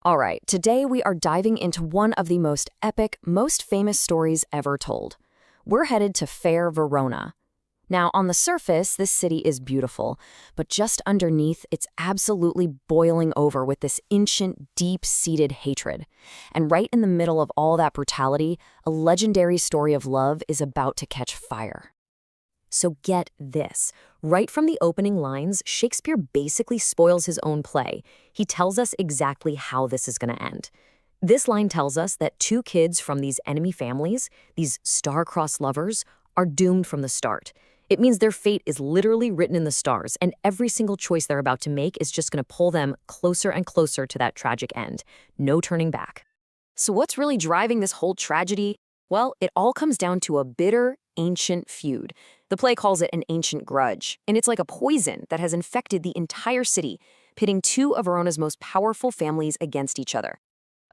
All right, today we are diving into one of the most epic, most famous stories ever told. We're headed to fair Verona. Now, on the surface, this city is beautiful, but just underneath, it's absolutely boiling over with this ancient, deep-seated hatred. And right in the middle of all that brutality, a legendary story of love is about to catch fire. So get this. Right from the opening lines, Shakespeare basically spoils his own play. He tells us exactly how this is going to end. This line tells us that two kids from these enemy families, these star-crossed lovers, are doomed from the start. It means their fate is literally written in the stars, and every single choice they're about to make is just going to pull them closer and closer to that tragic end. No turning back. So what's really driving this whole tragedy? Well, it all comes down to a bitter, ancient feud. The play calls it an ancient grudge, and it's like a poison that has infected the entire city, pitting two of Verona's most powerful families against each other.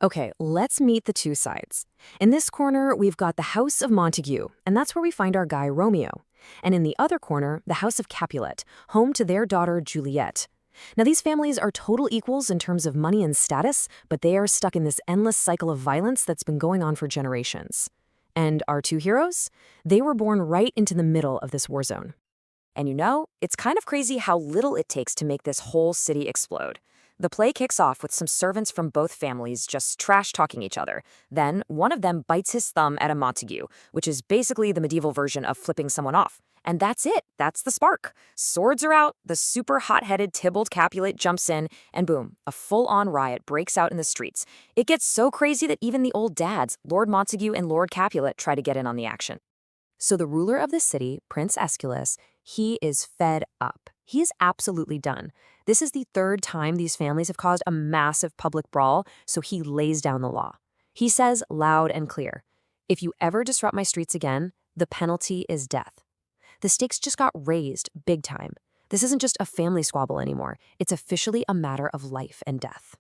Okay, let's meet the two sides. In this corner, we've got the House of Montague, and that's where we find our guy Romeo. And in the other corner, the House of Capulet, home to their daughter Juliet. Now, these families are total equals in terms of money and status, but they are stuck in this endless cycle of violence that's been going on for generations. And our two heroes? They were born right into the middle of this war zone. And you know, it's kind of crazy how little it takes to make this whole city explode. The play kicks off with some servants from both families just trash-talking each other. Then, one of them bites his thumb at a Montague, which is basically the medieval version of flipping someone off. And that's it. That's the spark. Swords are out, the super hot-headed Tybalt Capulet jumps in, and boom, a full-on riot breaks out in the streets. It gets so crazy that even the old dads, Lord Montague and Lord Capulet, try to get in on the action. So the ruler of the city, Prince Aeschylus, he is fed up. He is absolutely done. This is the third time these families have caused a massive public brawl, so he lays down the law. He says loud and clear, "If you ever disrupt my streets again, the penalty is death." The stakes just got raised big time. This isn't just a family squabble anymore. It's officially a matter of life and death.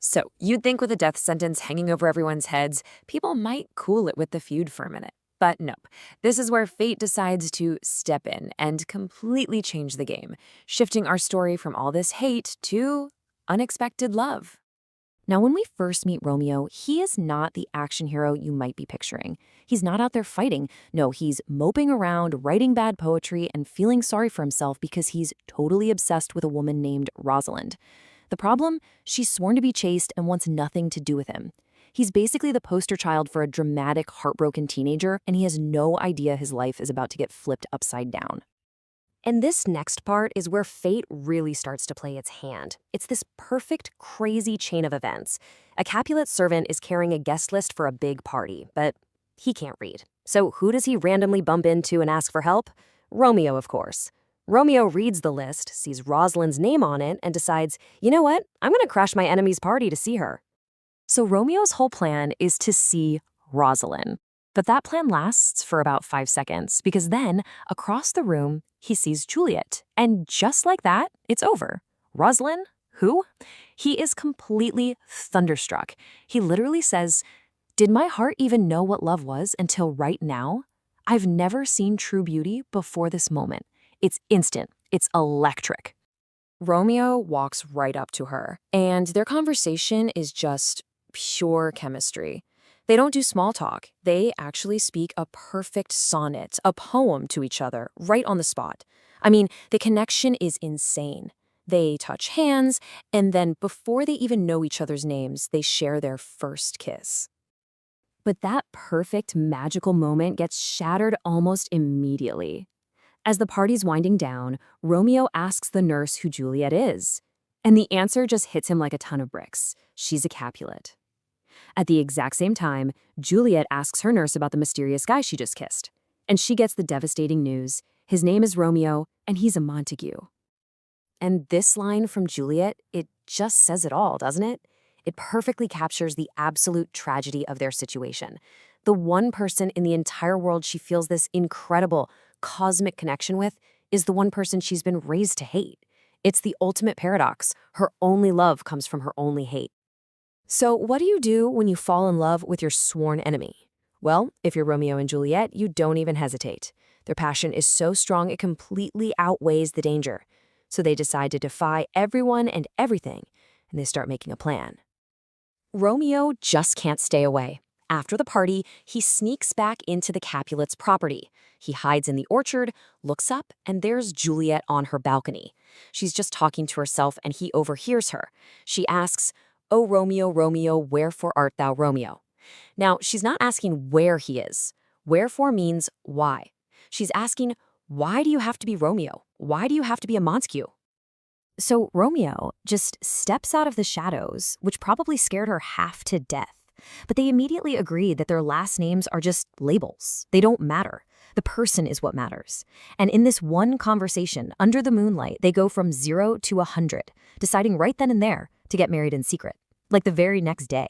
So you'd think with a death sentence hanging over everyone's heads, people might cool it with the feud for a minute. But nope, this is where fate decides to step in and completely change the game, shifting our story from all this hate to unexpected love. Now, when we first meet Romeo, he is not the action hero you might be picturing. He's not out there fighting. No, he's moping around, writing bad poetry, and feeling sorry for himself because he's totally obsessed with a woman named Rosalind. The problem? She's sworn to be chaste and wants nothing to do with him. He's basically the poster child for a dramatic, heartbroken teenager, and he has no idea his life is about to get flipped upside down. And this next part is where fate really starts to play its hand. It's this perfect, crazy chain of events. A Capulet servant is carrying a guest list for a big party, but he can't read. So who does he randomly bump into and ask for help? Romeo, of course. Romeo reads the list, sees Rosalind's name on it, and decides, you know what, I'm going to crash my enemy's party to see her. So Romeo's whole plan is to see Rosalind. But that plan lasts for about 5 seconds, because then, across the room, he sees Juliet. And just like that, it's over. Rosalind? Who? He is completely thunderstruck. He literally says, "Did my heart even know what love was until right now? I've never seen true beauty before this moment. It's instant. It's electric." Romeo walks right up to her, and their conversation is just pure chemistry. They don't do small talk. They actually speak a perfect sonnet, a poem to each other, right on the spot. I mean, the connection is insane. They touch hands, and then before they even know each other's names, they share their first kiss. But that perfect, magical moment gets shattered almost immediately. As the party's winding down, Romeo asks the nurse who Juliet is. And the answer just hits him like a ton of bricks. She's a Capulet. At the exact same time, Juliet asks her nurse about the mysterious guy she just kissed. And she gets the devastating news. His name is Romeo, and he's a Montague. And this line from Juliet, it just says it all, doesn't it? It perfectly captures the absolute tragedy of their situation. The one person in the entire world she feels this incredible, cosmic connection with is the one person she's been raised to hate. It's the ultimate paradox. Her only love comes from her only hate. So what do you do when you fall in love with your sworn enemy? Well, if you're Romeo and Juliet, you don't even hesitate. Their passion is so strong it completely outweighs the danger. So they decide to defy everyone and everything, and they start making a plan. Romeo just can't stay away. After the party, he sneaks back into the Capulets' property. He hides in the orchard, looks up, and there's Juliet on her balcony. She's just talking to herself, and he overhears her. She asks, "O Romeo, Romeo, wherefore art thou Romeo?" Now, she's not asking where he is. Wherefore means why. She's asking, why do you have to be Romeo? Why do you have to be a Montague? So Romeo just steps out of the shadows, which probably scared her half to death. But they immediately agreed that their last names are just labels. They don't matter. The person is what matters. And in this one conversation, under the moonlight, they go from 0 to 100, deciding right then and there to get married in secret, like the very next day.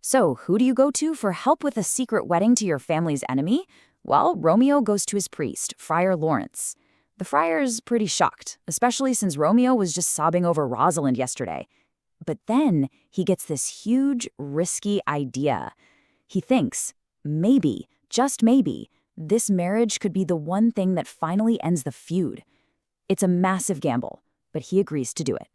So who do you go to for help with a secret wedding to your family's enemy? Well, Romeo goes to his priest, Friar Lawrence. The friar's pretty shocked, especially since Romeo was just sobbing over Rosalind yesterday. But then he gets this huge, risky idea. He thinks, maybe, just maybe, this marriage could be the one thing that finally ends the feud. It's a massive gamble, but he agrees to do it.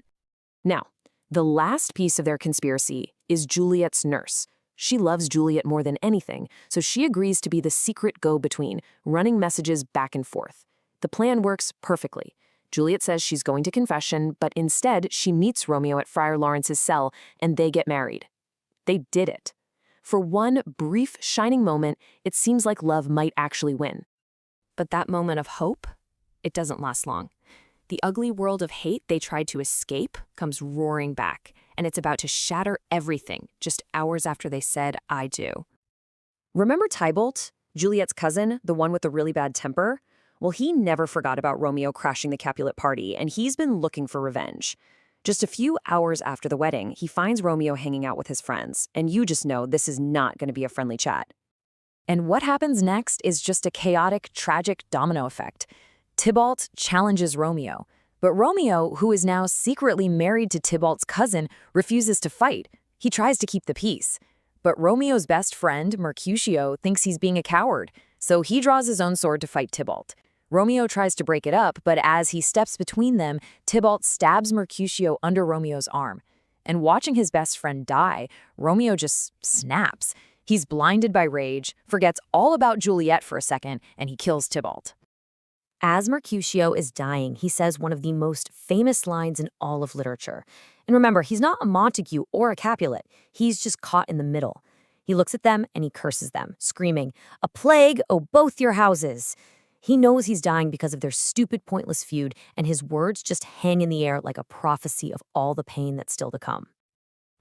Now, the last piece of their conspiracy is Juliet's nurse. She loves Juliet more than anything, so she agrees to be the secret go-between, running messages back and forth. The plan works perfectly. Juliet says she's going to confession, but instead she meets Romeo at Friar Lawrence's cell, and they get married. They did it. For one brief, shining moment, it seems like love might actually win. But that moment of hope, it doesn't last long. The ugly world of hate they tried to escape comes roaring back, and it's about to shatter everything just hours after they said, "I do." Remember Tybalt, Juliet's cousin, the one with the really bad temper? Well, he never forgot about Romeo crashing the Capulet party, and he's been looking for revenge. Just a few hours after the wedding, he finds Romeo hanging out with his friends, and you just know this is not going to be a friendly chat. And what happens next is just a chaotic, tragic domino effect. Tybalt challenges Romeo, but Romeo, who is now secretly married to Tybalt's cousin, refuses to fight. He tries to keep the peace. But Romeo's best friend, Mercutio, thinks he's being a coward, so he draws his own sword to fight Tybalt. Romeo tries to break it up, but as he steps between them, Tybalt stabs Mercutio under Romeo's arm. And watching his best friend die, Romeo just snaps. He's blinded by rage, forgets all about Juliet for a second, and he kills Tybalt. As Mercutio is dying, he says one of the most famous lines in all of literature. And remember, he's not a Montague or a Capulet. He's just caught in the middle. He looks at them and he curses them, screaming, "A plague, O both your houses!" He knows he's dying because of their stupid, pointless feud, and his words just hang in the air like a prophecy of all the pain that's still to come.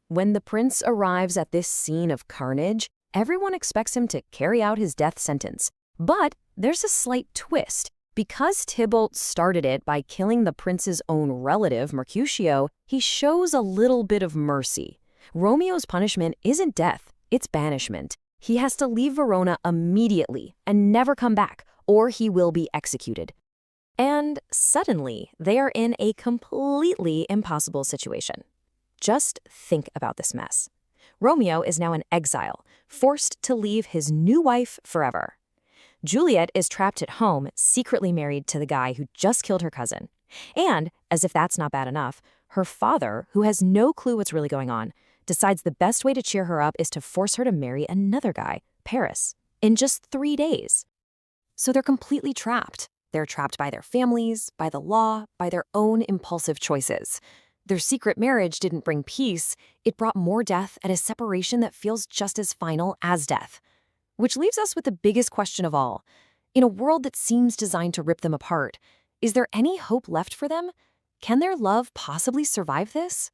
When the prince arrives at this scene of carnage, everyone expects him to carry out his death sentence. But there's a slight twist. Because Tybalt started it by killing the prince's own relative, Mercutio, he shows a little bit of mercy. Romeo's punishment isn't death, it's banishment. He has to leave Verona immediately and never come back, or he will be executed. And suddenly, they are in a completely impossible situation. Just think about this mess. Romeo is now in exile, forced to leave his new wife forever. Juliet is trapped at home, secretly married to the guy who just killed her cousin. And, as if that's not bad enough, her father, who has no clue what's really going on, decides the best way to cheer her up is to force her to marry another guy, Paris, in just 3 days. So they're completely trapped. They're trapped by their families, by the law, by their own impulsive choices. Their secret marriage didn't bring peace, it brought more death and a separation that feels just as final as death. Which leaves us with the biggest question of all. In a world that seems designed to rip them apart, is there any hope left for them? Can their love possibly survive this?